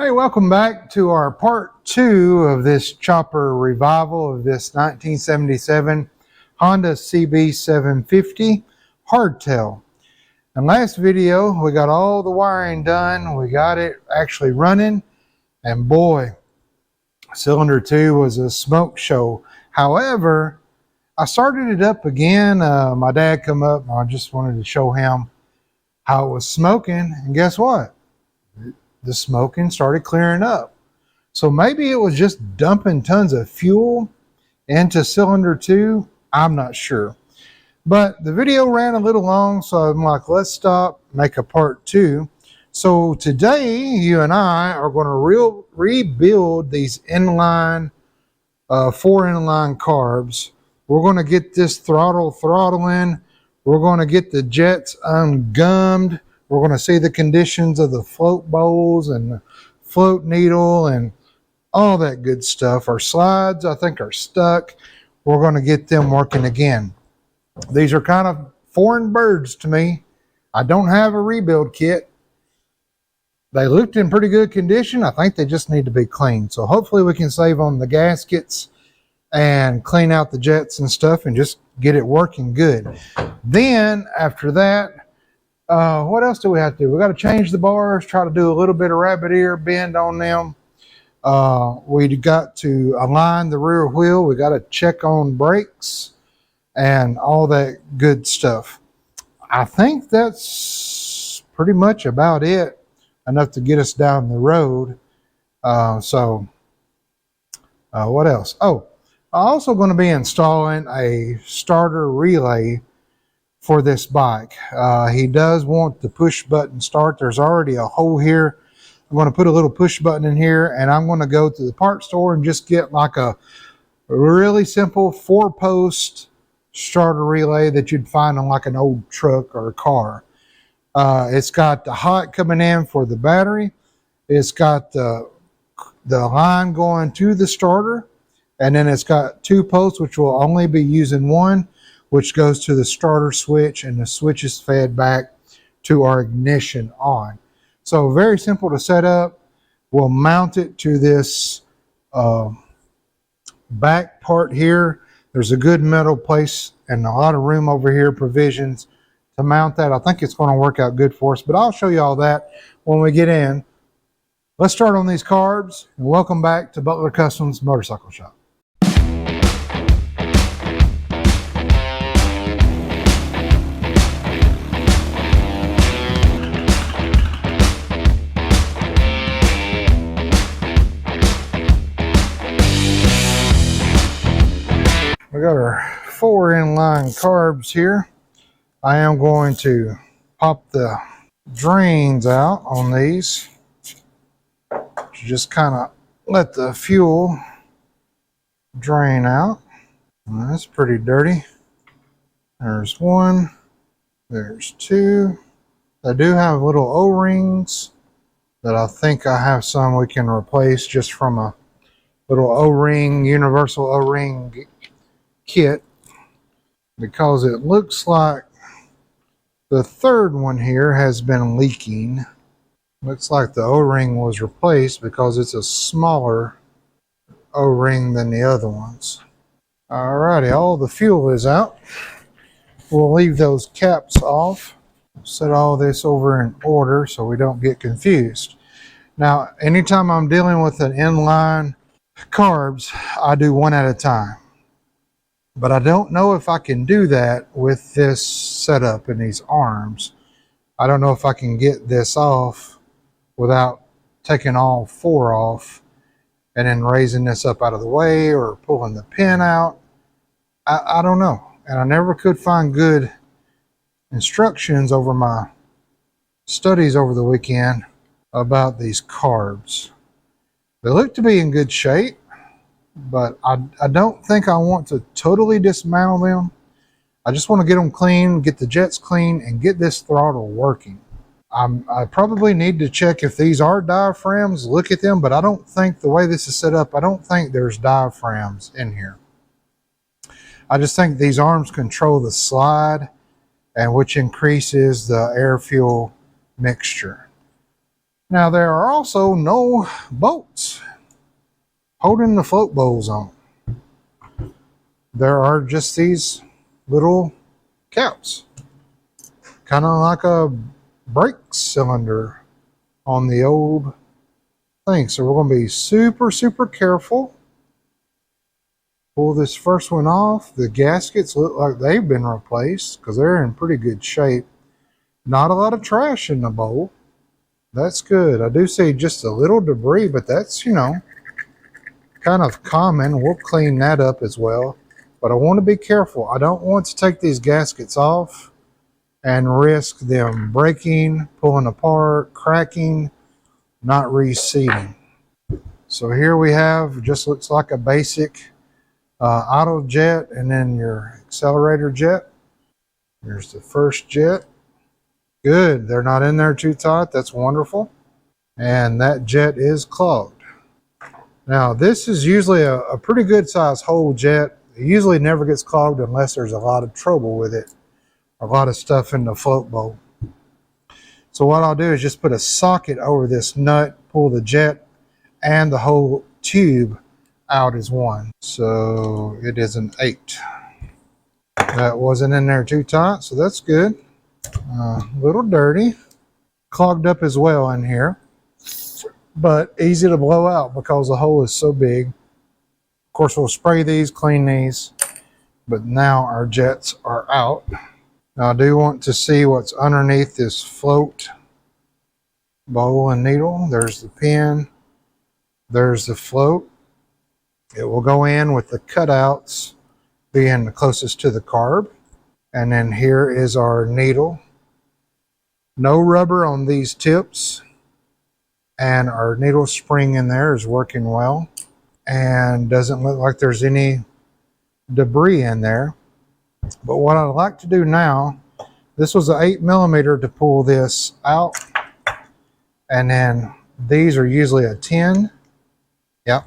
Hey, welcome back to our part 2 of this chopper revival of this 1977 Honda CB750 hardtail. In last video, we got all the wiring done. We got it actually running, and boy, cylinder 2 was a smoke show. However, I started it up again. My dad come up, and I just wanted to show him how it was smoking, and guess what? The smoking started clearing up. So maybe it was just dumping tons of fuel into cylinder 2. I'm not sure. But the video ran a little long, so I'm like, let's stop, make a part 2. So today, you and I are going to rebuild these inline, 4 inline carbs. We're going to get this throttling. We're going to get the jets ungummed. We're going to see the conditions of the float bowls and the float needle and all that good stuff. Our slides, I think, are stuck. We're going to get them working again. These are kind of foreign birds to me. I don't have a rebuild kit. They looked in pretty good condition. I think they just need to be cleaned. So hopefully we can save on the gaskets and clean out the jets and stuff and just get it working good. Then after that, what else do we have to do? We got to change the bars, try to do a little bit of rabbit ear bend on them. We got to align the rear wheel. We got to check on brakes and all that good stuff. I think that's pretty much about it, enough to get us down the road. What else? Oh, I'm also going to be installing a starter relay for this bike. He does want the push button start. There's already a hole here. I'm going to put a little push button in here, and I'm going to go to the parts store and just get like a really simple 4-post starter relay that you'd find on like an old truck or a car. It's got the hot coming in for the battery. It's got the line going to the starter, and then it's got 2 posts, which will only be using one, which goes to the starter switch, and the switch is fed back to our ignition on. So very simple to set up. We'll mount it to this back part here. There's a good metal place and a lot of room over here, provisions to mount that. I think it's going to work out good for us, but I'll show you all that when we get in. Let's start on these carbs, and welcome back to Butler Customs Motorcycle Shop. We got our 4 inline carbs here. I am going to pop the drains out on these. Just kind of let the fuel drain out. And that's pretty dirty. There's 1. There's 2. I do have little O-rings that I think I have some we can replace just from a little O-ring, universal O-ring kit, because it looks like the 3rd one here has been leaking. Looks like the O-ring was replaced because it's a smaller O-ring than the other ones. Alrighty, all the fuel is out. We'll leave those caps off. Set all this over in order so we don't get confused. Now, anytime I'm dealing with an inline carbs, I do one at a time. But I don't know if I can do that with this setup and these arms. I don't know if I can get this off without taking all 4 off and then raising this up out of the way or pulling the pin out. I don't know. And I never could find good instructions over my studies over the weekend about these carbs. They look to be in good shape, but I don't think I want to totally dismantle them. I just want to get them clean, get the jets clean, and get this throttle working. I probably need to check if these are diaphragms, look at them, but I don't think the way this is set up, I don't think there's diaphragms in here. I just think these arms control the slide, and which increases the air-fuel mixture. Now there are also no bolts holding the float bowls on. There are just these little caps, kind of like a brake cylinder on the old thing. So we're going to be super careful. Pull this first one off. The gaskets look like they've been replaced because they're in pretty good shape. Not a lot of trash in the bowl. That's good. I do see just a little debris, but that's, you know, kind of common. We'll clean that up as well. But I want to be careful. I don't want to take these gaskets off and risk them breaking, pulling apart, cracking, not reseating. So here we have, just looks like a basic auto jet and then your accelerator jet. Here's the first jet. Good, they're not in there too tight. That's wonderful. And that jet is clogged. Now this is usually a pretty good size hole jet. It usually never gets clogged unless there's a lot of trouble with it. A lot of stuff in the float bowl. So what I'll do is just put a socket over this nut, pull the jet and the whole tube out as one. So it is an 8. That wasn't in there too tight, so that's good. A little dirty. Clogged up as well in here. But easy to blow out because the hole is so big. Of course, we'll spray these, clean these. But now our jets are out. Now I do want to see what's underneath this float bowl and needle. There's the pin. There's the float. It will go in with the cutouts being the closest to the carb. And then here is our needle. No rubber on these tips. And our needle spring in there is working well. And doesn't look like there's any debris in there. But what I'd like to do now, this was an 8mm to pull this out. And then these are usually a 10. Yep.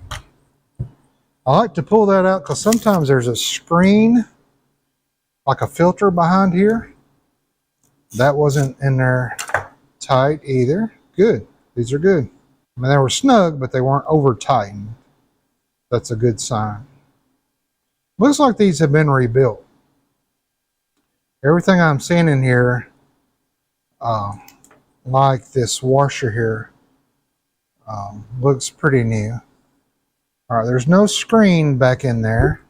I like to pull that out because sometimes there's a screen, like a filter behind here. That wasn't in there tight either. Good. These are good. I mean, they were snug, but they weren't over tightened. That's a good sign. Looks like these have been rebuilt. Everything I'm seeing in here, like this washer here, looks pretty new. All right, there's no screen back in there.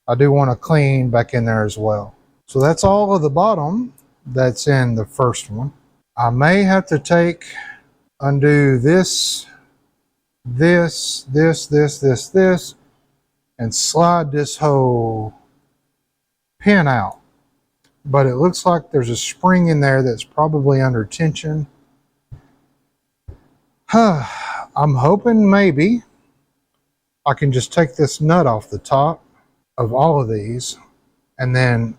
I do want to clean back in there as well. So that's all of the bottom that's in the first one. I may have to undo this, and slide this whole pin out. But it looks like there's a spring in there that's probably under tension. I'm hoping maybe I can just take this nut off the top of all of these, and then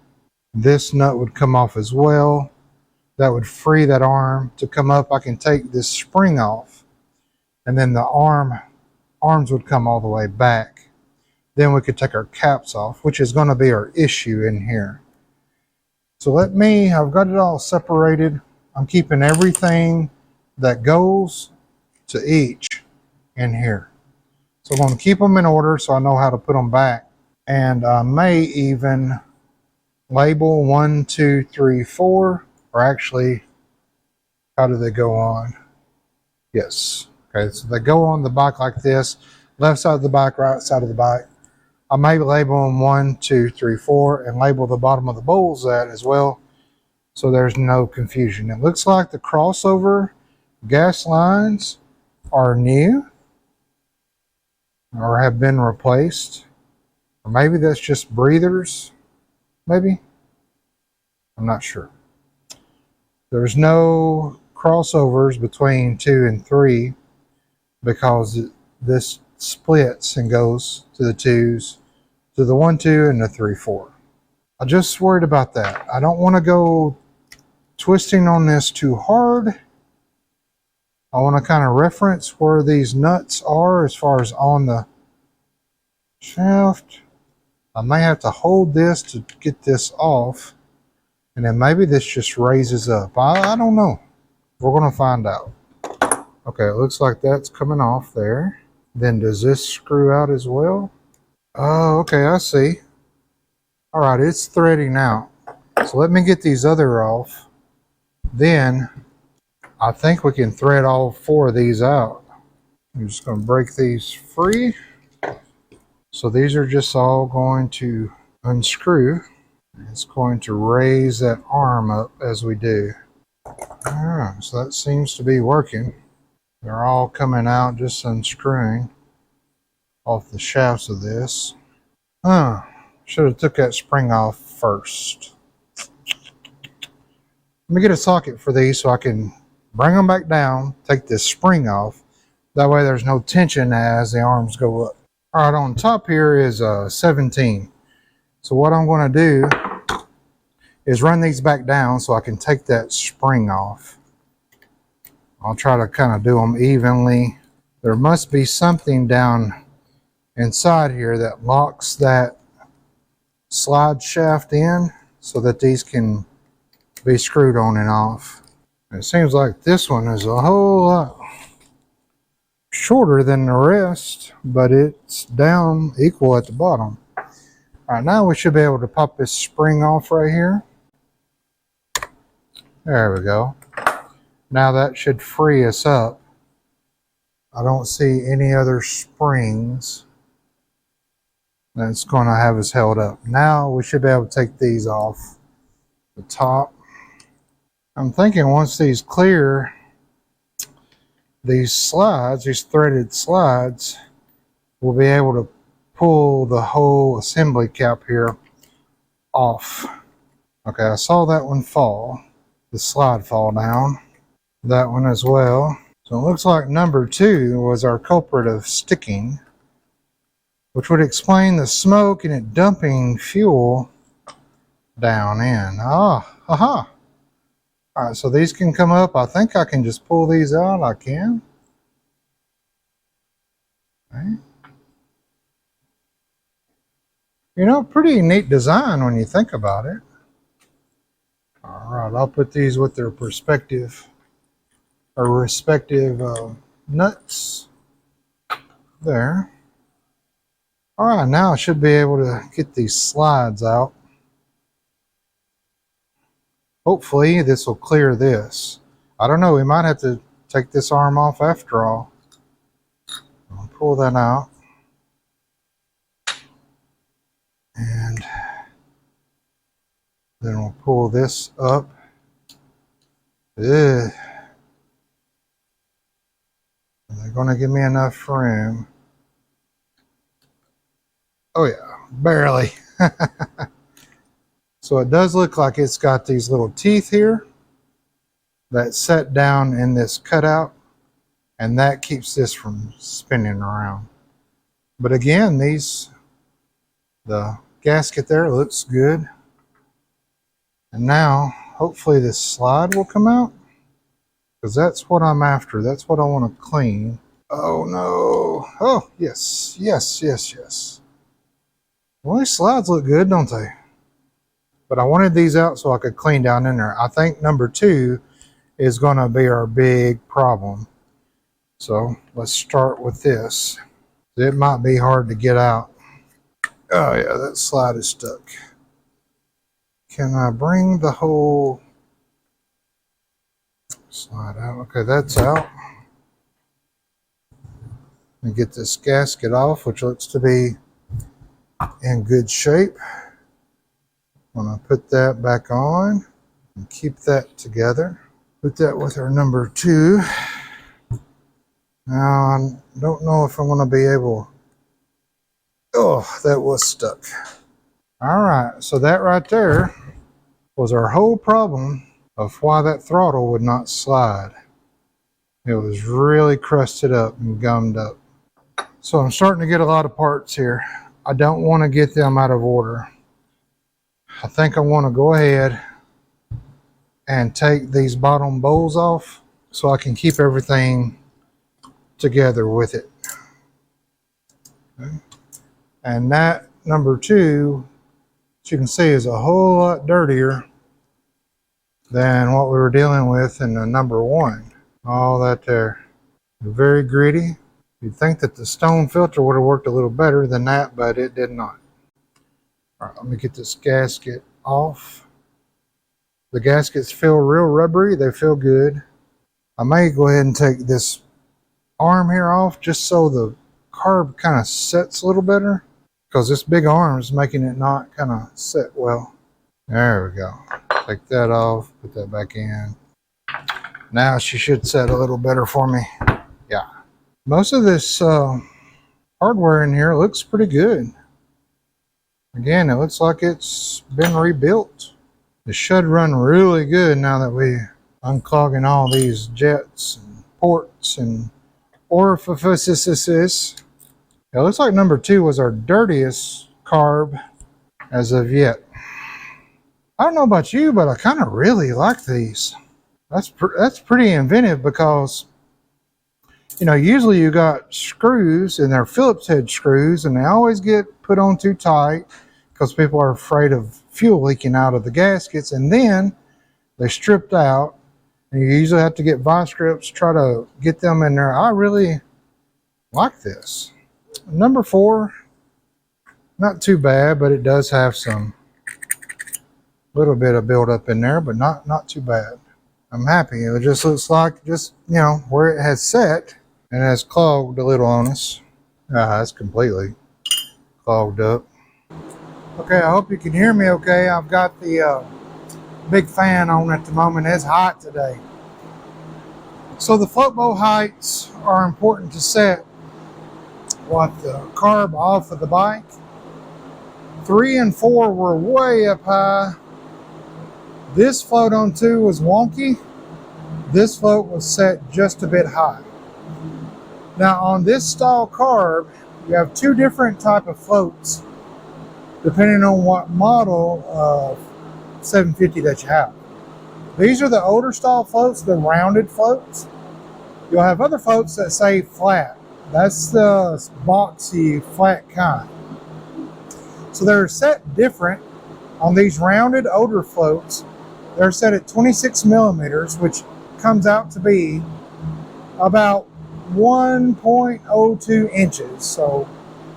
this nut would come off as well. That would free that arm to come up. I can take this spring off, and then the arms would come all the way back. Then we could take our caps off, which is going to be our issue in here. So I've got it all separated. I'm keeping everything that goes to each in here. So I'm going to keep them in order so I know how to put them back. And I may even label 1, 2, 3, 4, or actually, how do they go on? Yes. Okay, so they go on the bike like this. Left side of the bike, right side of the bike. I may label them 1, 2, 3, 4 and label the bottom of the bowls that as well, so there's no confusion. It looks like the crossover gas lines are new or have been replaced. Or maybe that's just breathers, maybe. I'm not sure. There's no crossovers between 2 and 3 because this splits and goes to the 2s, to the 1, 2, and the 3, 4. I just worried about that. I don't want to go twisting on this too hard. I want to kind of reference where these nuts are as far as on the shaft. I may have to hold this to get this off, and then maybe this just raises up. I don't know. We're going to find out. Okay, it looks like that's coming off there. Then does this screw out as well? Oh, okay, I see. All right, it's threading out. So let me get these other off. Then I think we can thread all 4 of these out. I'm just going to break these free. So these are just all going to unscrew. It's going to raise that arm up as we do. All right, so that seems to be working. They're all coming out, just unscrewing off the shafts of this. Should have took that spring off first. Let me get a socket for these so I can bring them back down, take this spring off. That way there's no tension as the arms go up. All right, on top here is 17. So what I'm going to do is run these back down so I can take that spring off. I'll try to kind of do them evenly. There must be something down inside here that locks that slide shaft in so that these can be screwed on and off. It seems like this one is a whole lot shorter than the rest, but it's down equal at the bottom. All right, now we should be able to pop this spring off right here. There we go. Now that should free us up. I don't see any other springs that's going to have us held up. Now we should be able to take these off the top. I'm thinking once these clear, these slides, these threaded slides, we'll be able to pull the whole assembly cap here off. Okay, I saw that one fall, the slide fall down. That one as well. So it looks like number 2 was our culprit of sticking, which would explain the smoke and it dumping fuel down in. Aha. All right, so these can come up. I think I can just pull these out. I can. Okay. You know, pretty neat design when you think about it. All right, I'll put these with their respective nuts there. All right, now I should be able to get these slides out. Hopefully this will clear this. I don't know, we might have to take this arm off after all. I'll pull that out. And then we'll pull this up. Ugh. They're going to give me enough room. Oh yeah, barely. So it does look like it's got these little teeth here that set down in this cutout, and that keeps this from spinning around. But again, the gasket there looks good. And now hopefully this slide will come out, because that's what I'm after. That's what I want to clean. Oh no. Oh yes. Well, these slides look good, don't they? But I wanted these out so I could clean down in there. I think number 2 is going to be our big problem. So let's start with this. It might be hard to get out. Oh yeah, that slide is stuck. Can I bring the whole slide out? Okay, that's out. Let me get this gasket off, which looks to be in good shape. I'm going to put that back on and keep that together. Put that with our number 2. Now, I don't know if I'm going to be able... Oh, that was stuck. All right, so that right there was our whole problem of why that throttle would not slide. It was really crusted up and gummed up. So I'm starting to get a lot of parts here. I don't want to get them out of order. I think I want to go ahead and take these bottom bowls off so I can keep everything together with it. Okay. And that number 2, as you can see, is a whole lot dirtier than what we were dealing with in the number 1. All that there. Very gritty. You'd think that the stone filter would have worked a little better than that, but it did not. All right, let me get this gasket off. The gaskets feel real rubbery. They feel good. I may go ahead and take this arm here off just so the carb kind of sets a little better, because this big arm is making it not kind of set well. There we go. Take that off, put that back in. Now she should set a little better for me. Yeah. Most of this hardware in here looks pretty good. Again, it looks like it's been rebuilt. It should run really good now that we're unclogging all these jets and ports and orifices. It looks like number 2 was our dirtiest carb as of yet. I don't know about you, but I kind of really like these. That's pretty inventive, because you know, usually you got screws, and they're Phillips head screws, and they always get put on too tight because people are afraid of fuel leaking out of the gaskets, and then they're stripped out, and you usually have to get vice grips, try to get them in there. I really like this. Number 4, not too bad, but it does have some little bit of buildup in there, but not too bad. I'm happy. It just looks like just, you know, where it has set and has clogged a little on us. It's completely clogged up. Okay, I hope you can hear me okay. I've got the big fan on at the moment. It's hot today. So the float bow heights are important to set with the carb off of the bike. 3 and 4 were way up high. This float on 2 was wonky. This float was set just a bit high. Now on this style carb, you have 2 different type of floats depending on what model of 750 that you have. These are the older style floats, the rounded floats. You'll have other floats that say flat. That's the boxy flat kind. So they're set different. On these rounded older floats, they're set at 26 millimeters, which comes out to be about 1.02 inches. So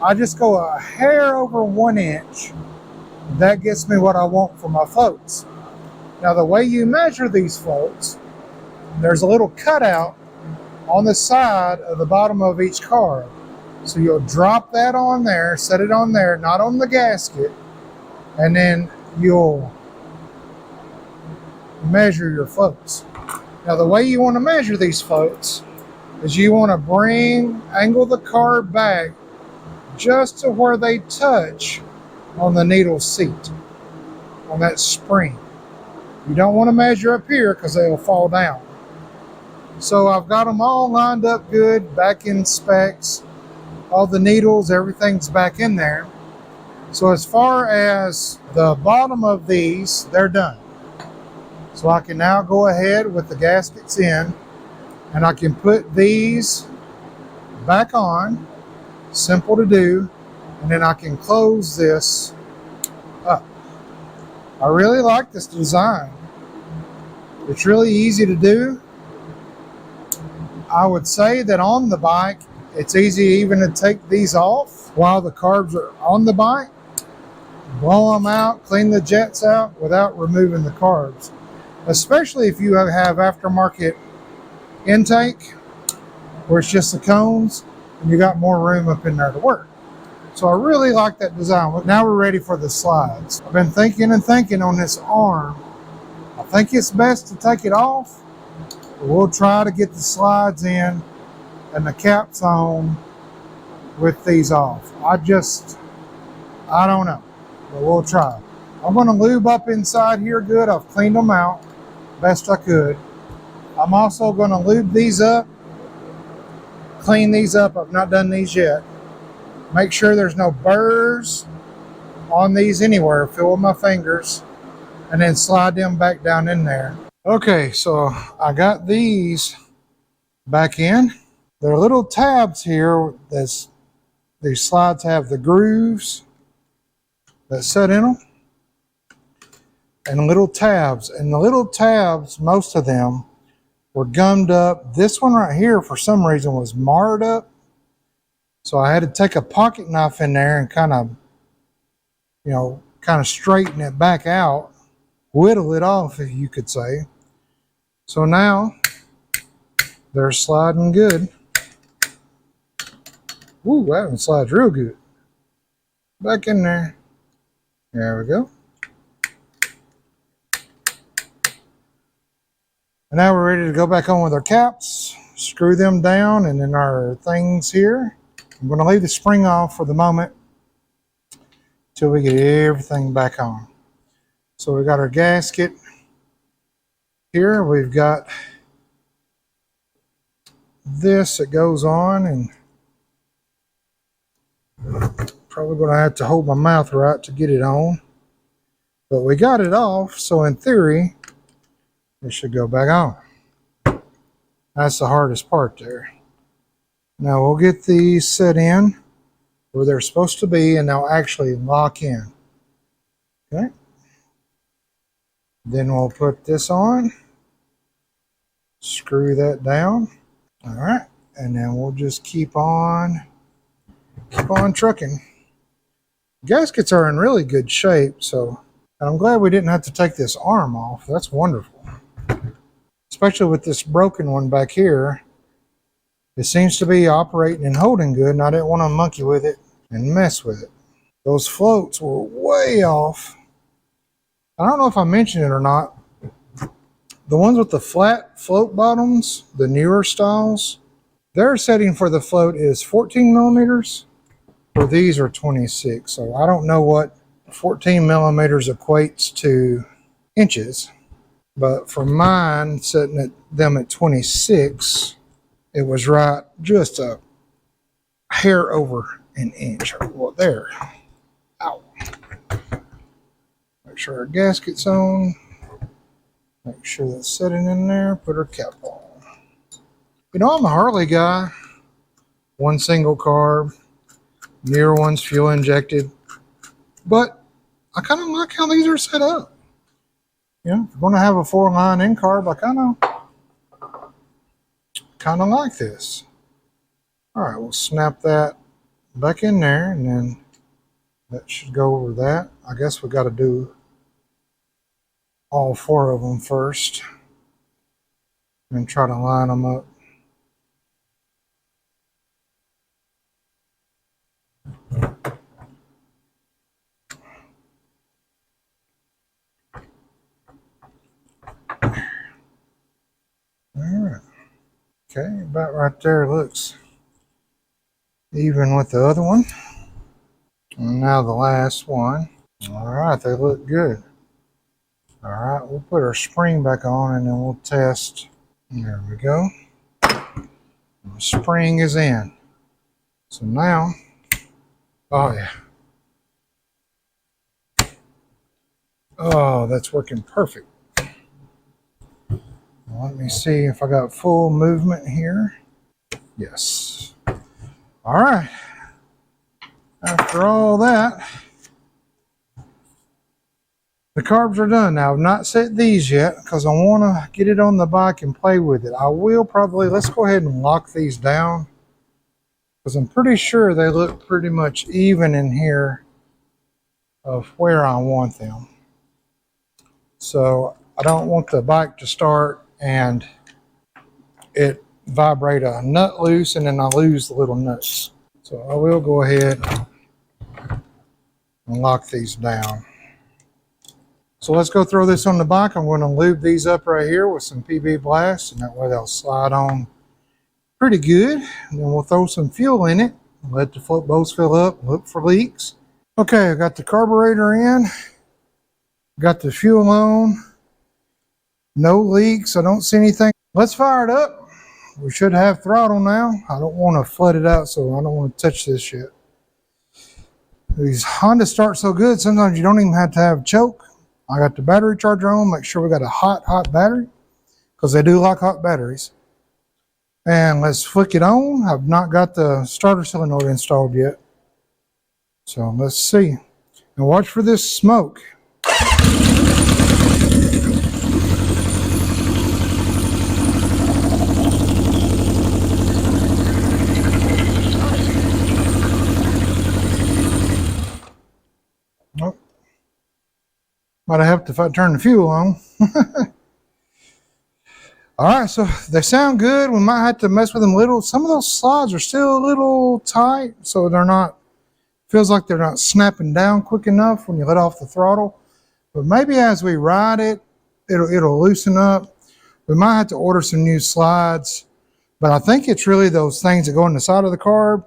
I just go a hair over 1 inch. That gets me what I want for my floats. Now the way you measure these floats, there's a little cutout on the side of the bottom of each carb. So you'll drop that on there, set it on there, not on the gasket, and then you'll measure your floats. Now the way you want to measure these floats is you want to angle the carb back just to where they touch on the needle seat, on that spring. You don't want to measure up here because they'll fall down. So I've got them all lined up good, back in specs. All the needles, everything's back in there. So as far as the bottom of these, they're done. So I can now go ahead with the gaskets in, and I can put these back on. Simple to do. And then I can close this up. I really like this design. It's really easy to do. I would say that on the bike, it's easy even to take these off while the carbs are on the bike. Blow them out, clean the jets out without removing the carbs. Especially if you have aftermarket intake where it's just the cones and you got more room up in there to work. So I really like that design. Now we're ready for the slides. I've been thinking and thinking on this arm. I think it's best to take it off. We'll try to get the slides in and the caps on with these off. I don't know, but we'll try. I'm going to lube up inside here good. I've cleaned them out best I could. I'm also going to lube these up, clean these up. I've not done these yet. Make sure there's no burrs on these anywhere. Fill with my fingers and then slide them back down in there. Okay, so I got these back in. There are little tabs here. These slides have the grooves that set in them, and little tabs. And the little tabs, most of them, were gummed up. This one right here, for some reason, was marred up. So I had to take a pocket knife in there and kind of, kind of straighten it back out, whittle it off, if you could say. So now they're sliding good. Ooh, that one slides real good. Back in there. There we go. And now we're ready to go back on with our caps, screw them down, and then our things here. I'm going to leave the spring off for the moment till we get everything back on. So we got our gasket here. We've got this that goes on, and probably going to have to hold my mouth right to get it on. But we got it off, so in theory, it should go back on. That's the hardest part there. Now we'll get these set in where they're supposed to be, and they'll actually lock in. Okay. Then we'll put this on, screw that down. All right, and then we'll just keep on trucking. Gaskets are in really good shape, so I'm glad we didn't have to take this arm off. That's wonderful. Especially with this broken one back here. It seems to be operating and holding good, and I didn't want to monkey with it and mess with it. Those floats were way off. I don't know if I mentioned it or not. The ones with the flat float bottoms, the newer styles, their setting for the float is 14 millimeters. For these are 26. So I don't know what 14 millimeters equates to inches. But for mine, setting them at 26, it was right just a hair over an inch. Well, there. Ow. Make sure our gasket's on. Make sure that's sitting in there. Put our cap on. You know, I'm a Harley guy. One single carb. Newer ones fuel injected. But I kind of like how these are set up. You know, if you're going to have a 4-line in carb, I kind of like this. All right, we'll snap that back in there, and then that should go over that. I guess we got to do all 4 of them first and try to line them up. All right. Okay, about right there looks even with the other one. And now the last one. All right, they look good. All right, we'll put our spring back on, and then we'll test. There we go. The spring is in. So now, oh yeah. Oh, that's working perfect. Let me see if I got full movement here. Yes. All right. After all that, the carbs are done. Now, I've not set these yet because I want to get it on the bike and play with it. I will probably, let's go ahead and lock these down because I'm pretty sure they look pretty much even in here of where I want them. So I don't want the bike to start and it vibrate a nut loose and then I lose the little nuts. So I will go ahead and lock these down. So let's go throw this on the bike. I'm going to lube these up right here with some PB Blast, and that way they'll slide on pretty good. And then we'll throw some fuel in it, let the float boats fill up, look for leaks. Okay, I got the carburetor in, got the fuel on, no leaks, I don't see anything. Let's fire it up. We should have throttle now. I don't want to flood it out, so I don't want to touch this yet. These Honda start so good, sometimes you don't even have to have choke. I got the battery charger on, make sure we got a hot battery, because they do like hot batteries. And let's flick it on. I've not got the starter solenoid installed yet. So let's see. And watch for this smoke. Might have helped if I turned the fuel on. All right, so they sound good. We might have to mess with them a little. Some of those slides are still a little tight, so they're not, feels like they're not snapping down quick enough when you let off the throttle. But maybe as we ride it, it'll loosen up. We might have to order some new slides, but I think it's really those things that go on the side of the carb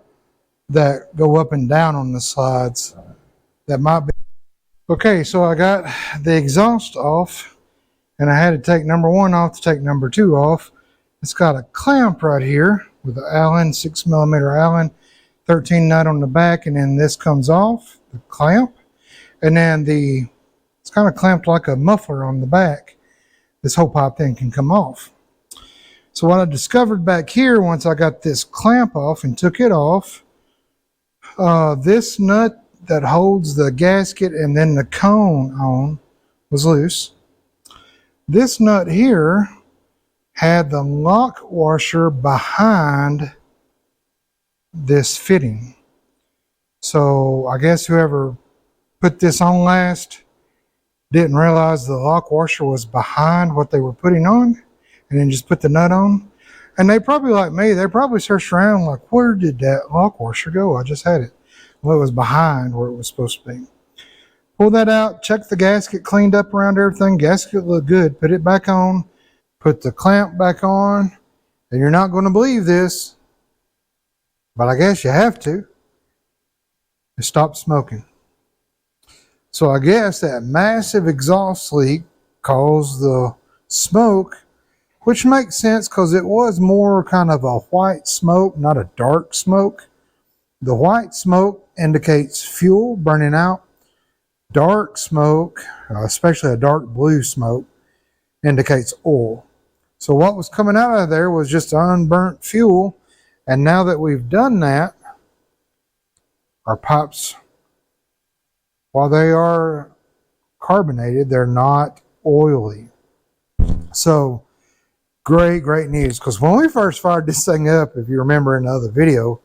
that go up and down on the slides. That might be. Okay, so I got the exhaust off, and I had to take number 1 off to take number 2 off. It's got a clamp right here with an Allen, 6mm Allen, 13 nut on the back, and then this comes off, the clamp. And then it's kind of clamped like a muffler on the back. This whole pipe then can come off. So what I discovered back here, once I got this clamp off and took it off, this nut that holds the gasket and then the cone on was loose. This nut here had the lock washer behind this fitting. So I guess whoever put this on last didn't realize the lock washer was behind what they were putting on, and then just put the nut on. And they probably, like me, they probably searched around like, where did that lock washer go? I just had it. Well, it was behind where it was supposed to be. Pull that out, check the gasket, cleaned up around everything. Gasket looked good. Put it back on, put the clamp back on, and you're not going to believe this, but I guess you have to. It stopped smoking. So I guess that massive exhaust leak caused the smoke, which makes sense because it was more kind of a white smoke, not a dark smoke. The white smoke indicates fuel burning out. Dark smoke, especially a dark blue smoke, indicates oil. So what was coming out of there was just unburnt fuel. And now that we've done that, our pipes, while they are carbonated, they're not oily. So great news. Because when we first fired this thing up, if you remember in the other video,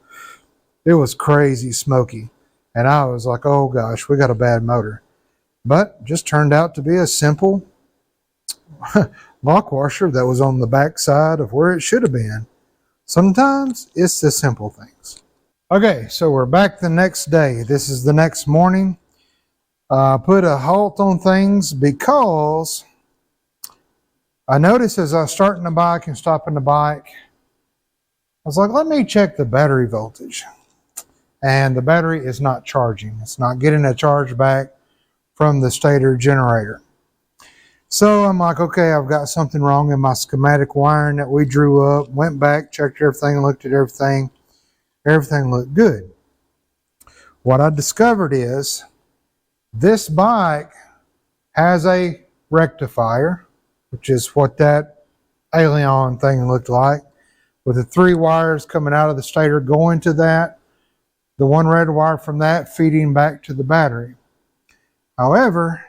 it was crazy smoky. And I was like, oh gosh, we got a bad motor. But just turned out to be a simple lock washer that was on the back side of where it should have been. Sometimes it's the simple things. Okay, so we're back the next day. This is the next morning. Put a halt on things because I noticed as I was starting the bike and stopping the bike, I was like, let me check the battery voltage. And the battery is not charging. It's not getting a charge back from the stator generator. So I'm like, okay, I've got something wrong in my schematic wiring that we drew up. Went back, checked everything, looked at everything. Everything looked good. What I discovered is this bike has a rectifier, which is what that Alien thing looked like, with the 3 wires coming out of the stator going to that, the 1 red wire from that feeding back to the battery. However,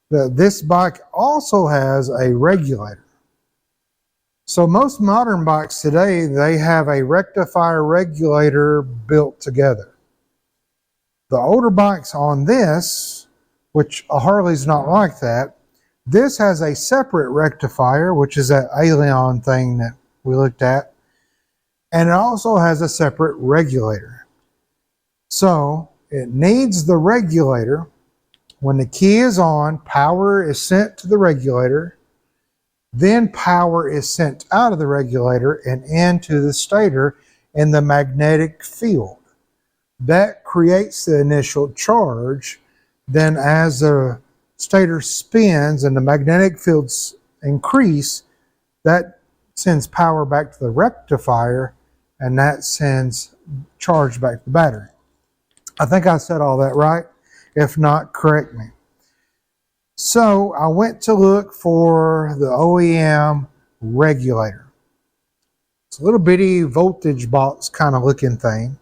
this bike also has a regulator. So most modern bikes today, they have a rectifier regulator built together. The older bikes on this, which a Harley's not like that, this has a separate rectifier, which is that Alien thing that we looked at, and it also has a separate regulator. So it needs the regulator. When the key is on, power is sent to the regulator. Then power is sent out of the regulator and into the stator in the magnetic field. That creates the initial charge. Then as the stator spins and the magnetic fields increase, that sends power back to the rectifier, and that sends charge back to the battery. I think I said all that right. If not, correct me. So I went to look for the OEM regulator. It's a little bitty voltage box kind of looking thing.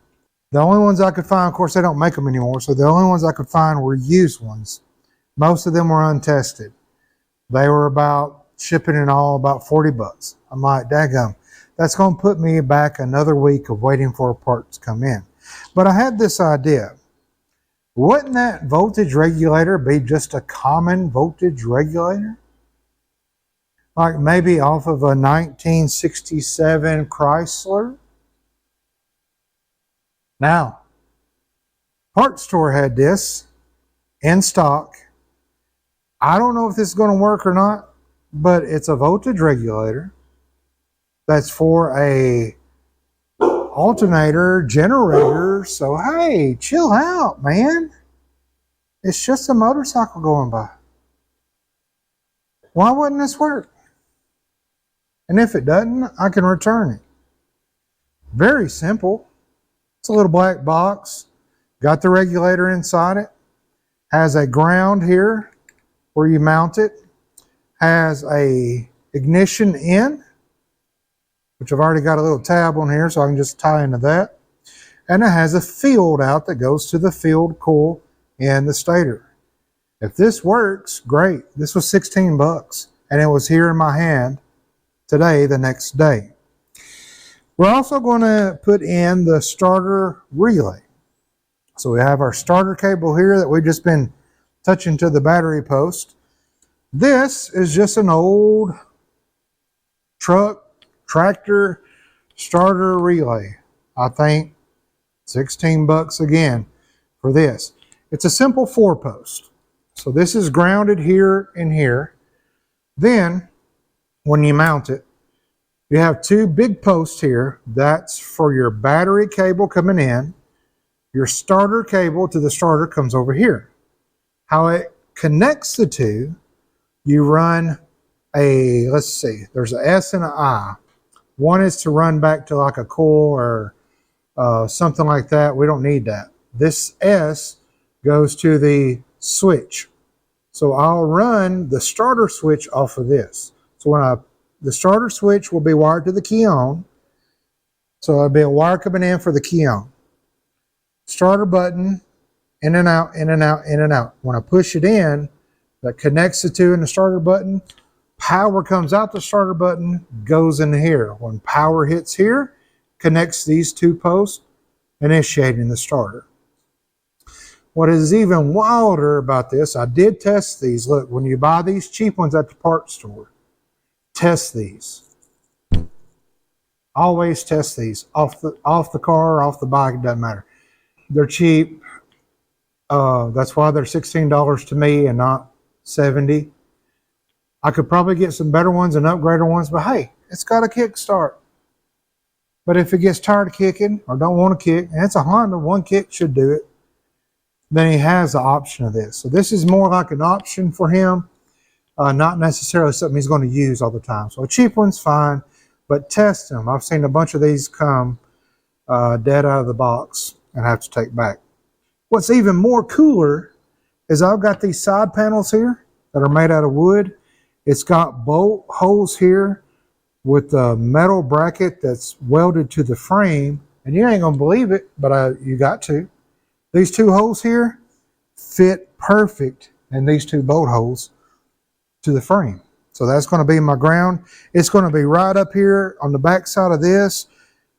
The only ones I could find, of course, they don't make them anymore, so the only ones I could find were used ones. Most of them were untested. They were about, shipping and all, about 40 bucks. I'm like, daggum, that's going to put me back another week of waiting for a part to come in. But I had this idea. Wouldn't that voltage regulator be just a common voltage regulator? Like maybe off of a 1967 Chrysler? Now, parts store had this in stock. I don't know if this is going to work or not, but it's a voltage regulator that's for a alternator generator. So hey, chill out, man. It's just a motorcycle going by. Why wouldn't this work? And if it doesn't, I can return it. Very simple. It's a little black box. Got the regulator inside it. Has a ground here where you mount it. Has a ignition in, which I've already got a little tab on here so I can just tie into that. And it has a field out that goes to the field coil in the stator. If this works, great. This was 16 bucks and it was here in my hand today, the next day. We're also going to put in the starter relay. So we have our starter cable here that we've just been touching to the battery post. This is just an old tractor starter relay. I think 16 bucks again for this. It's a simple 4-post. So this is grounded here and here. Then when you mount it, you have 2 big posts here. That's for your battery cable coming in. Your starter cable to the starter comes over here. How it connects the two, you run a, let's see, there's an S and an I. One is to run back to like a coil or something like that. We don't need that. This S goes to the switch. So I'll run the starter switch off of this. So when the starter switch will be wired to the key on. So there'll be a wire coming in for the key on. Starter button, in and out, in and out, in and out. When I push it in, that connects the two in the starter button. Power comes out the starter button, goes in here. When power hits here, connects these 2 posts, initiating the starter. What is even wilder about this, I did test these. Look, when you buy these cheap ones at the parts store, test these. Always test these. Off the car, off the bike, it doesn't matter. They're cheap. That's why they're $16 to me and not $70. I could probably get some better ones and upgrader ones, but hey, it's got a kickstart. But if it gets tired of kicking or don't want to kick, and it's a Honda, 1 kick should do it, then he has the option of this. So this is more like an option for him, not necessarily something he's going to use all the time. So a cheap one's fine, but test them. I've seen a bunch of these come dead out of the box and have to take back. What's even more cooler is I've got these side panels here that are made out of wood. It's got bolt holes here with a metal bracket that's welded to the frame. And you ain't going to believe it, but you got to. These 2 holes here fit perfect in these 2 bolt holes to the frame. So that's going to be my ground. It's going to be right up here on the back side of this.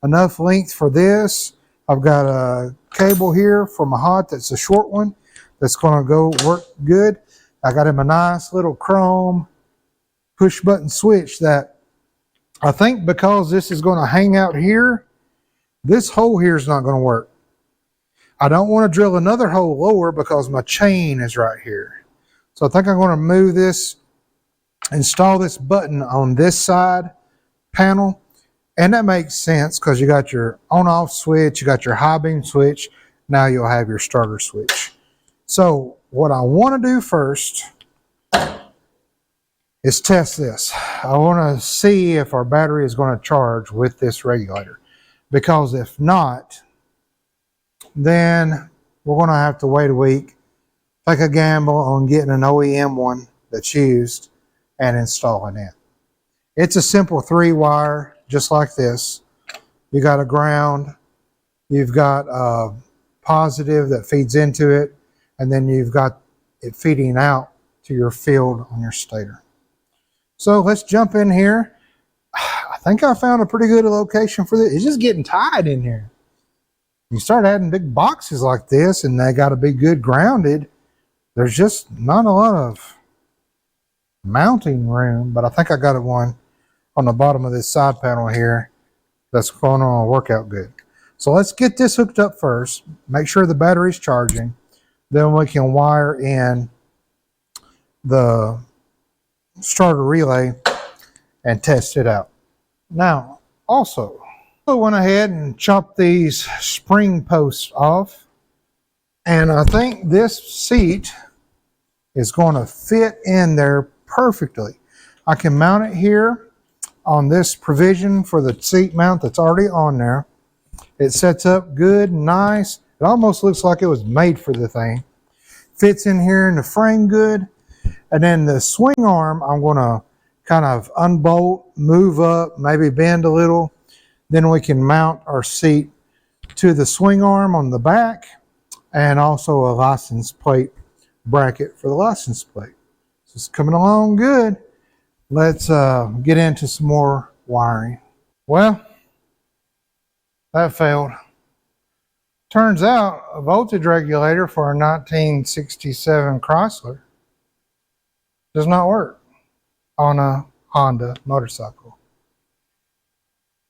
Enough length for this. I've got a cable here for my hot that's a short one that's going to go work good. I got him a nice little chrome push button switch that I think because this is going to hang out here, this hole here is not going to work. I don't want to drill another hole lower because my chain is right here. So I think I'm going to move this, install this button on this side panel. And that makes sense because you got your on-off switch, you got your high beam switch. Now you'll have your starter switch. So what I want to do first is test this. I want to see if our battery is going to charge with this regulator. Because if not, then we're going to have to wait a week, take a gamble on getting an OEM one that's used and installing it. It's a simple 3-wire, just like this. You got a ground, you've got a positive that feeds into it, and then you've got it feeding out to your field on your stator. So let's jump in here. I think I found a pretty good location for this. It's just getting tight in here. You start adding big boxes like this and they got to be good grounded. There's just not a lot of mounting room, but I think I got one on the bottom of this side panel here that's going to work out good. So let's get this hooked up first, make sure the battery's charging, then we can wire in the starter relay and test it out. Now, also, I went ahead and chopped these spring posts off, and I think this seat is going to fit in there perfectly. I can mount it here on this provision for the seat mount that's already on there. It sets up good and nice. It almost looks like it was made for the thing. Fits in here in the frame good. And then the swing arm, I'm going to kind of unbolt, move up, maybe bend a little. Then we can mount our seat to the swing arm on the back, and also a license plate bracket for the license plate. So it's coming along good. Let's get into some more wiring. Well, that failed. Turns out a voltage regulator for a 1967 Chrysler does not work on a Honda motorcycle.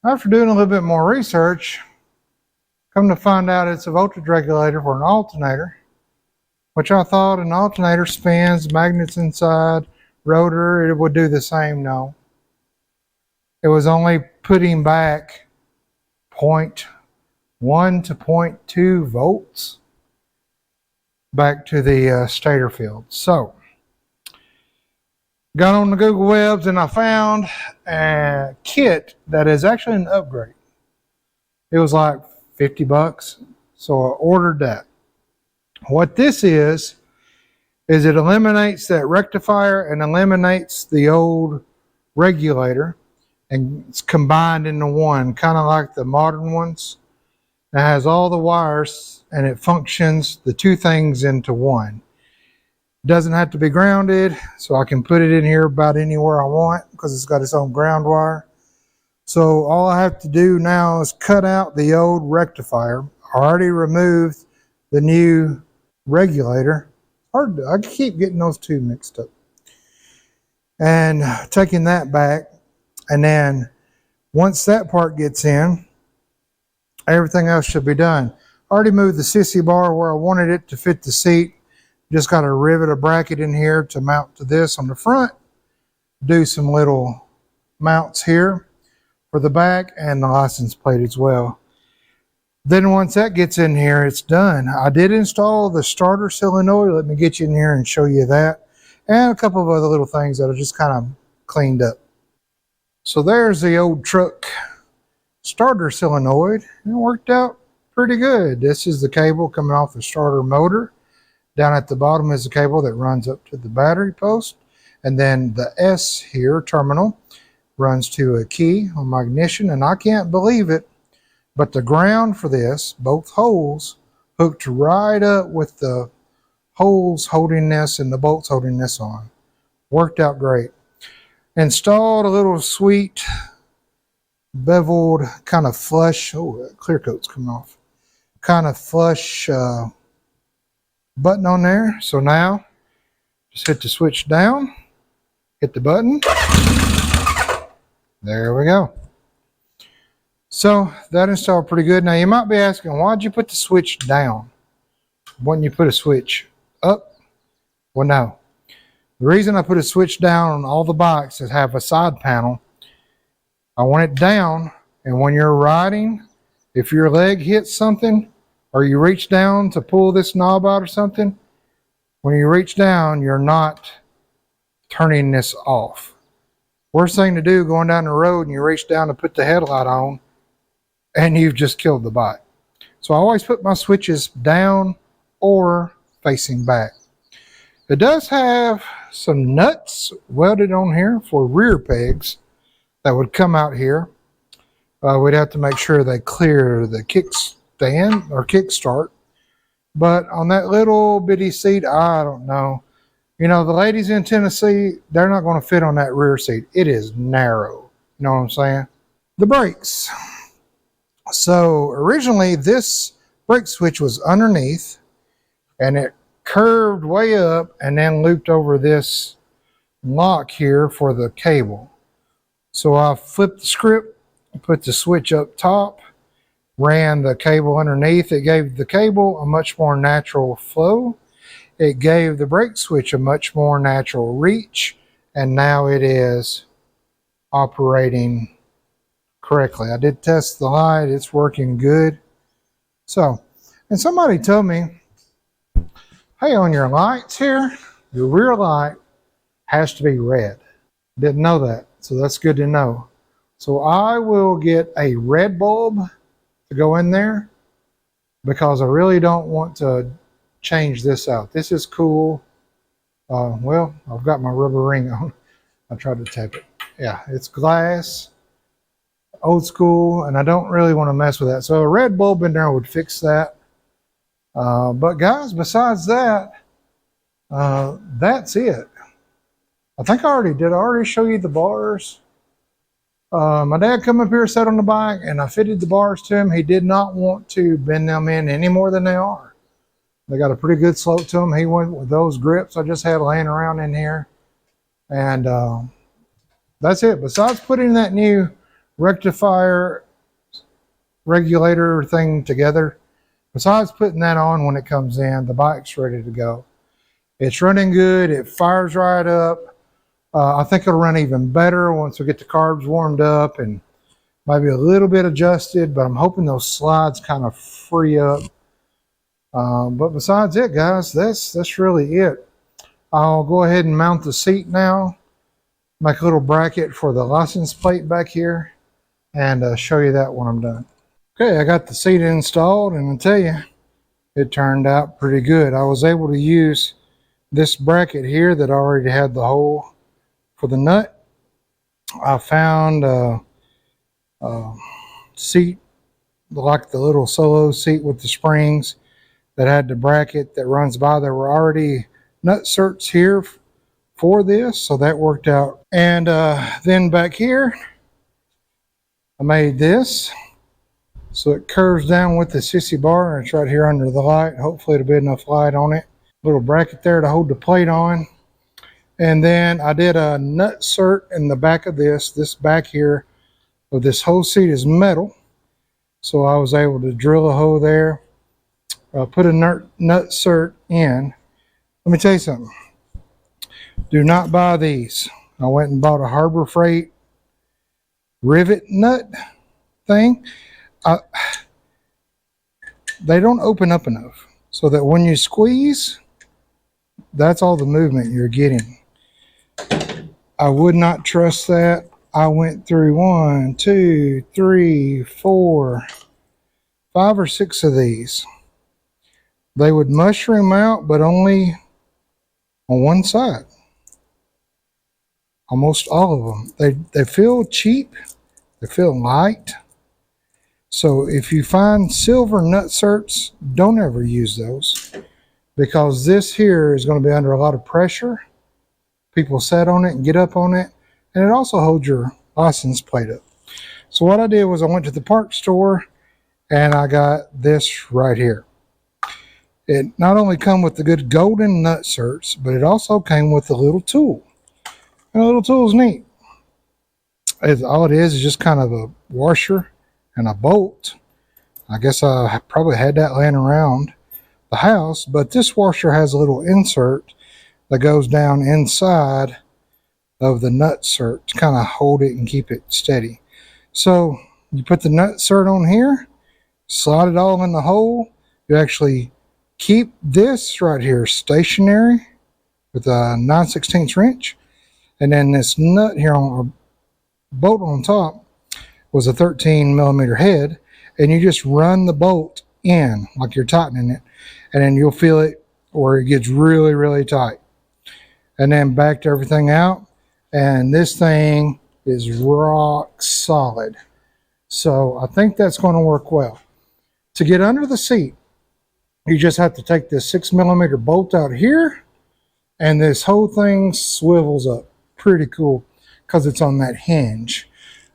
After doing a little bit more research, come to find out it's a voltage regulator for an alternator, which I thought an alternator spins, magnets inside, rotor, it would do the same. No. It was only putting back 0.1 to 0.2 volts back to the stator field. So, got on the Google Webs and I found a kit that is actually an upgrade. It was like 50 bucks, so I ordered that. What this is it eliminates that rectifier and eliminates the old regulator, and it's combined into one, kind of like the modern ones. It has all the wires and it functions the two things into one. Doesn't have to be grounded, so I can put it in here about anywhere I want because it's got its own ground wire. So all I have to do now is cut out the old rectifier. I already removed the new regulator. I keep getting those two mixed up. And taking that back, and then once that part gets in, everything else should be done. I already moved the sissy bar where I wanted it to fit the seat. Just got to rivet a bracket in here to mount to this on the front. Do some little mounts here for the back and the license plate as well. Then once that gets in here, it's done. I did install the starter solenoid. Let me get you in here and show you that. And a couple of other little things that are just kind of cleaned up. So there's the old truck starter solenoid. It worked out pretty good. This is the cable coming off the starter motor. Down at the bottom is the cable that runs up to the battery post. And then the S here, terminal, runs to a key on my ignition. And I can't believe it, but the ground for this, both holes, hooked right up with the holes holding this and the bolts holding this on. Worked out great. Installed a little sweet beveled kind of flush, oh, that clear coat's coming off, kind of flush button on there. So now just hit the switch down, hit the button, there we go. So that installed pretty good. Now you might be asking, why'd you put the switch down? Wouldn't you put a switch up? Well, no. The reason I put a switch down on all the bikes that have a side panel, I want it down, and when you're riding, if your leg hits something or you reach down to pull this knob out or something, when you reach down, you're not turning this off. Worst thing to do going down the road and you reach down to put the headlight on and you've just killed the bike. So I always put my switches down or facing back. It does have some nuts welded on here for rear pegs that would come out here. We'd have to make sure they clear the kickstand or kickstart. But on that little bitty seat, I don't know. You know, the ladies in Tennessee, they're not going to fit on that rear seat. It is narrow. You know what I'm saying? The brakes. So originally this brake switch was underneath, and it curved way up and then looped over this lock here for the cable. So I flipped the script, put the switch up top, ran the cable underneath. It gave the cable a much more natural flow. It gave the brake switch a much more natural reach, and now it is operating correctly. I did test the light, it's working good. So, and somebody told me, hey, on your lights here, your rear light has to be red. Didn't know that, so that's good to know. So I will get a red bulb to go in there because I really don't want to change this out. This is cool. Well, I've got my rubber ring on. I tried to tap it. Yeah, it's glass, old school, and I don't really want to mess with that. So a red bulb in there would fix that. But guys, besides that, that's it. I think I already did. I already show you the bars. My dad come up here, sat on the bike, and I fitted the bars to him. He did not want to bend them in any more than they are. They got a pretty good slope to them. He went with those grips I just had laying around in here. And that's it. Besides putting that new rectifier regulator thing together, besides putting that on when it comes in, the bike's ready to go. It's running good. It fires right up. I think it'll run even better once we get the carbs warmed up and maybe a little bit adjusted, but I'm hoping those slides kind of free up. But besides it, guys, that's really it. I'll go ahead and mount the seat now, make a little bracket for the license plate back here, and show you that when I'm done. Okay, I got the seat installed, and I tell you, it turned out pretty good. I was able to use this bracket here that already had the hole for the nut. I found a seat, like the little solo seat with the springs, that had the bracket that runs by. There were already nut certs here for this, so that worked out. And then back here, I made this so it curves down with the sissy bar, and it's right here under the light. Hopefully it'll be enough light on it. Little bracket there to hold the plate on. And then I did a nut cert in the back of this. This back here of this whole seat is metal, so I was able to drill a hole there. Put a nut cert in. Let me tell you something. Do not buy these. I went and bought a Harbor Freight rivet nut thing. They don't open up enough so that when you squeeze, that's all the movement you're getting. I would not trust that. I went through 1, 2, 3, 4, 5 or 6 of these. They would mushroom out, but only on one side. Almost all of them. They feel cheap. They feel light. So if you find silver nut certs, don't ever use those, because this here is going to be under a lot of pressure. People sat on it and get up on it, and it also holds your license plate up. So what I did was I went to the parts store and I got this right here. It not only come with the good golden nut certs, but it also came with a little tool. And the little tool is neat. All it is just kind of a washer and a bolt. I guess I probably had that laying around the house, but this washer has a little insert that goes down inside of the nut cert to kind of hold it and keep it steady. So you put the nut cert on here, slide it all in the hole. You actually keep this right here stationary with a 9/16 wrench, and then this nut here on a bolt on top was a 13mm head, and you just run the bolt in like you're tightening it, and then you'll feel it where it gets really, really tight. And then back to everything out, and this thing is rock solid. So I think that's going to work well. To get under the seat, you just have to take this 6mm bolt out here, and this whole thing swivels up. Pretty cool because it's on that hinge.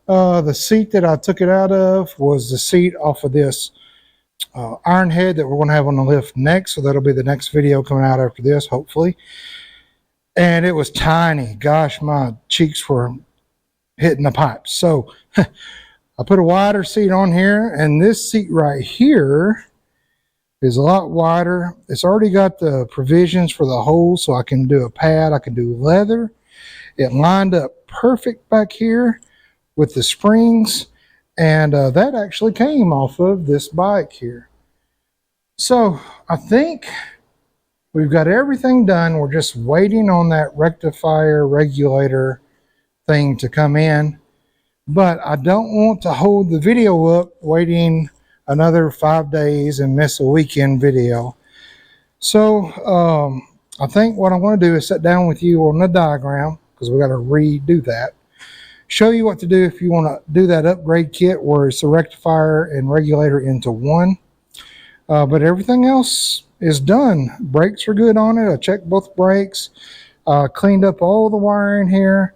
The seat that I took it out of was the seat off of this iron head that we're going to have on the lift next. So that'll be the next video coming out after this, hopefully. And it was tiny. Gosh, my cheeks were hitting the pipes. So I put a wider seat on here, and this seat right here is a lot wider. It's already got the provisions for the holes, so I can do a pad, I can do leather. It lined up perfect back here with the springs, and that actually came off of this bike here. So I think we've got everything done. We're just waiting on that rectifier regulator thing to come in, but I don't want to hold the video up waiting another 5 days and miss a weekend video. So I think what I'm going to do is sit down with you on the diagram, because we got to redo that, show you what to do if you want to do that upgrade kit where it's the rectifier and regulator into one. But everything else is done. Brakes are good on it. I checked both brakes, cleaned up all the wiring here,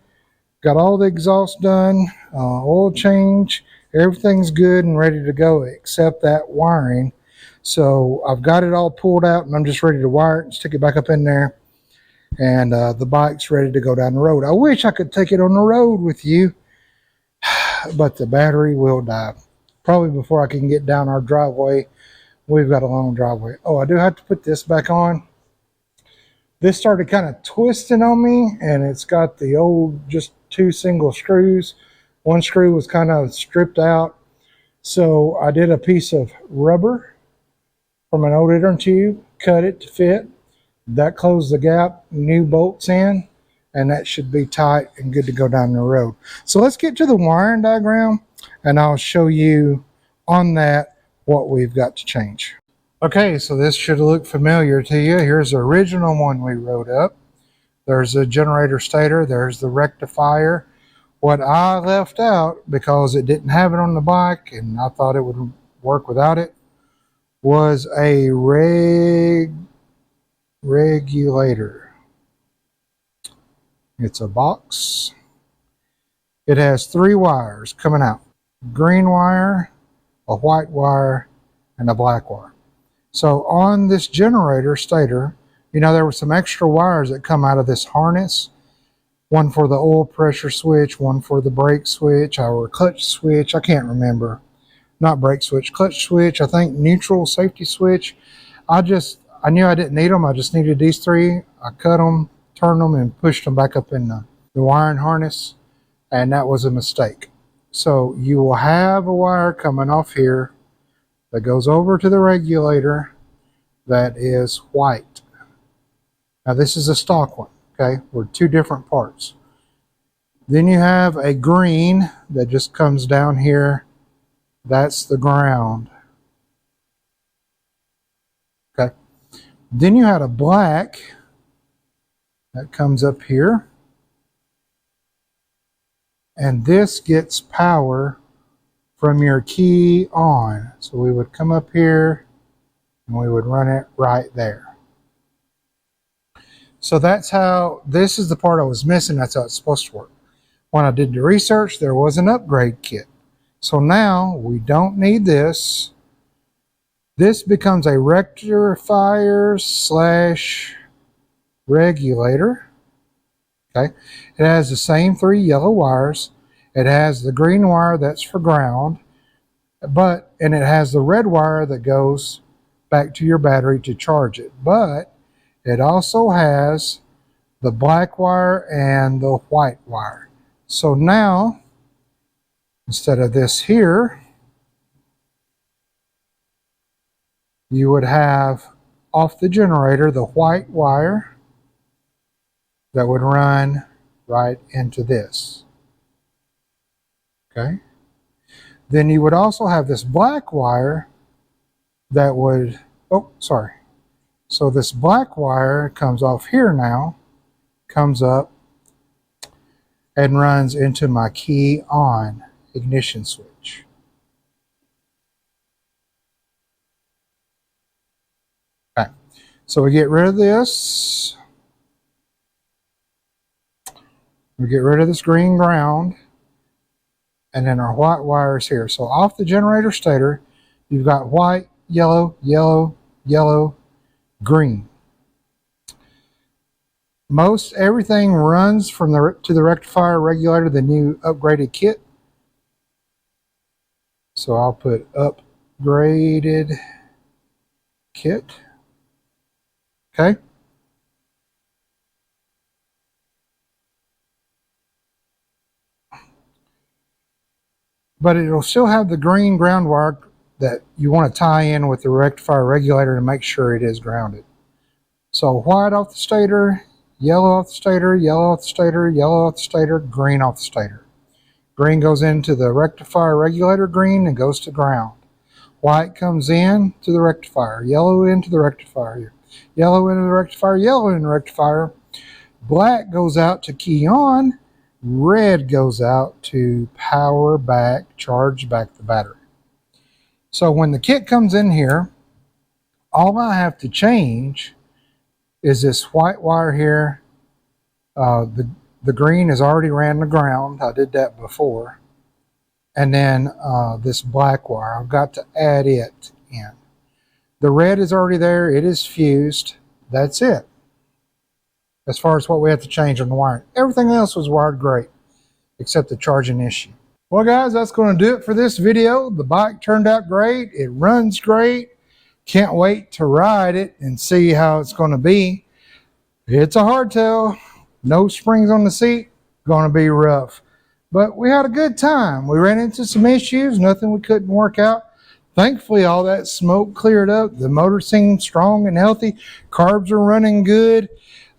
got all the exhaust done, oil change. Everything's good and ready to go except that wiring. So I've got it all pulled out, and I'm just ready to wire it and stick it back up in there. And the bike's ready to go down the road. I wish I could take it on the road with you, but the battery will die probably before I can get down our driveway. We've got a long driveway. Oh, I do have to put this back on. This started kind of twisting on me, and it's got the old just 2 single screws. One screw was kind of stripped out, so I did a piece of rubber from an old inner tube, cut it to fit. That closed the gap, new bolts in, and that should be tight and good to go down the road. So let's get to the wiring diagram, and I'll show you on that what we've got to change. Okay, so this should look familiar to you. Here's the original one we wrote up. There's the generator stator, there's the rectifier. What I left out, because it didn't have it on the bike and I thought it would work without it, was a regulator. It's a box. It has 3 wires coming out. Green wire, a white wire, and a black wire. So on this generator stator, you know, there were some extra wires that come out of this harness. One for the oil pressure switch, one for the brake switch, or clutch switch, I can't remember. Not brake switch, clutch switch, I think neutral, safety switch. I knew I didn't need them, I just needed these 3. I cut them, turned them, and pushed them back up in the wiring harness, and that was a mistake. So you will have a wire coming off here that goes over to the regulator that is white. Now this is a stock one, okay? We're 2 different parts. Then you have a green that just comes down here. That's the ground. Okay. Then you had a black that comes up here. And this gets power from your key on. So we would come up here and we would run it right there. So that's how, this is the part I was missing. That's how it's supposed to work. When I did the research, there was an upgrade kit. So now we don't need this. This becomes a rectifier / regulator. Okay. It has the same 3 yellow wires. It has the green wire that's for ground, and it has the red wire that goes back to your battery to charge it. But it also has the black wire and the white wire. So now, instead of this here, you would have off the generator the white wire that would run right into this. Okay. Then you would also have this black wire that would, so this black wire comes off here now, comes up and runs into my key on ignition switch. Okay. So we get rid of this. We get rid of this green ground. And then our white wires here. So off the generator stator, you've got white yellow, yellow, yellow, green. Most everything runs from to the rectifier regulator, the new upgraded kit. So I'll put upgraded kit. Okay. But it'll still have the green ground wire that you want to tie in with the rectifier regulator to make sure it is grounded. So white off the stator, yellow off the stator, yellow off the stator, yellow off the stator, green off the stator. Green goes into the rectifier regulator green and goes to ground. White comes in to the rectifier, yellow into the rectifier, yellow into the rectifier, yellow into the rectifier. Black goes out to key on, red goes out to power back, charge back the battery. So when the kit comes in here, all I have to change is this white wire here. The green is already ran to ground. I did that before. And then this black wire, I've got to add it in. The red is already there. It is fused. That's it. As far as what we have to change on the wiring. Everything else was wired great, except the charging issue. Well, guys, that's going to do it for this video. The bike turned out great. It runs great. Can't wait to ride it and see how it's going to be. It's a hardtail. No springs on the seat. Going to be rough. But we had a good time. We ran into some issues. Nothing we couldn't work out. Thankfully, all that smoke cleared up. The motor seemed strong and healthy. Carbs are running good.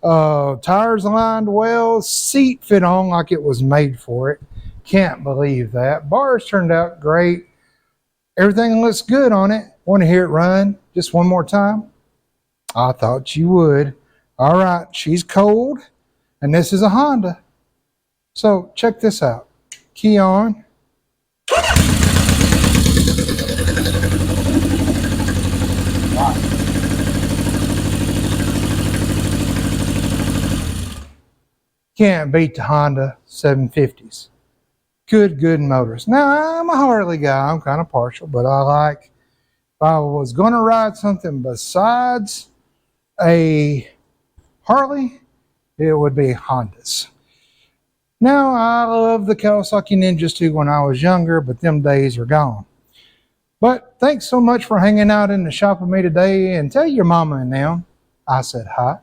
Tires aligned well. Seat fit on like it was made for it. Can't believe that. Bars turned out great. Everything looks good on it. Want to hear it run just one more time? I thought you would. All right, she's cold, and this is a Honda. So check this out. Key on. Can't beat the Honda 750s. Good motors. Now, I'm a Harley guy. I'm kind of partial, but I like, if I was going to ride something besides a Harley, it would be Hondas. Now, I love the Kawasaki Ninjas too when I was younger, but them days are gone. But thanks so much for hanging out in the shop with me today, and tell your mama and them I said hi.